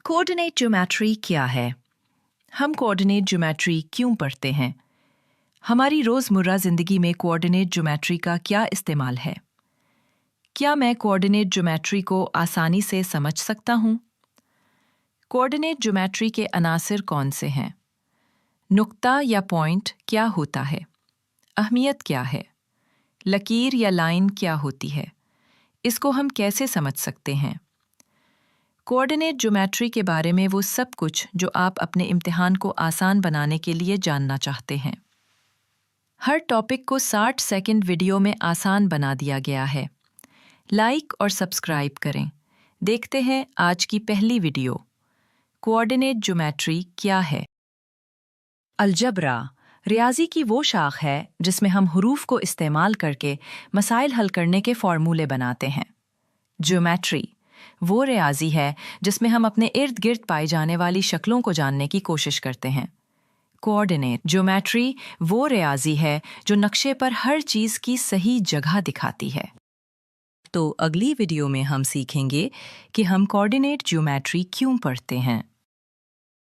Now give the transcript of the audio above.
Coordinate geometry क्या है? हम कोऑर्डिनेट ज्योमेट्री क्यों पढ़ते हैं? हमारी रोज़मर्रा ज़िंदगी में कोऑर्डिनेट ज्योमेट्री का क्या इस्तेमाल है? क्या मैं कोऑर्डिनेट ज्योमेट्री को आसानी से समझ सकता हूँ? कोऑर्डिनेट ज्योमेट्री के अनासिर कौन से हैं? नुक्ता या पॉइंट क्या होता है? अहमियत क्या है? लकीर या लाइन क्या होती है? इसको हम कैसे समझ सकते हैं? कोऑर्डिनेट ज्योमेट्री के बारे में वो सब कुछ जो आप अपने इम्तिहान को आसान बनाने के लिए जानना चाहते हैं। हर टॉपिक को 60 सेकंड वीडियो में आसान बना दिया गया है। लाइक और सब्सक्राइब करें। देखते हैं आज की पहली वीडियो। कोऑर्डिनेट ज्योमेट्री क्या है? अलजबरा रियाजी की वो शाख है जिसमें हम हुरूफ को इस्तेमाल करके मसाइल हल करने के फॉर्मूले बनाते हैं। ज्योमेट्री वो रियाजी है जिसमें हम अपने इर्द गिर्द पाई जाने वाली शक्लों को जानने की कोशिश करते हैं। कोऑर्डिनेट ज्योमेट्री वो रियाजी है जो नक्शे पर हर चीज़ की सही जगह दिखाती है। तो अगली वीडियो में हम सीखेंगे कि हम कोऑर्डिनेट ज्योमेट्री क्यों पढ़ते हैं।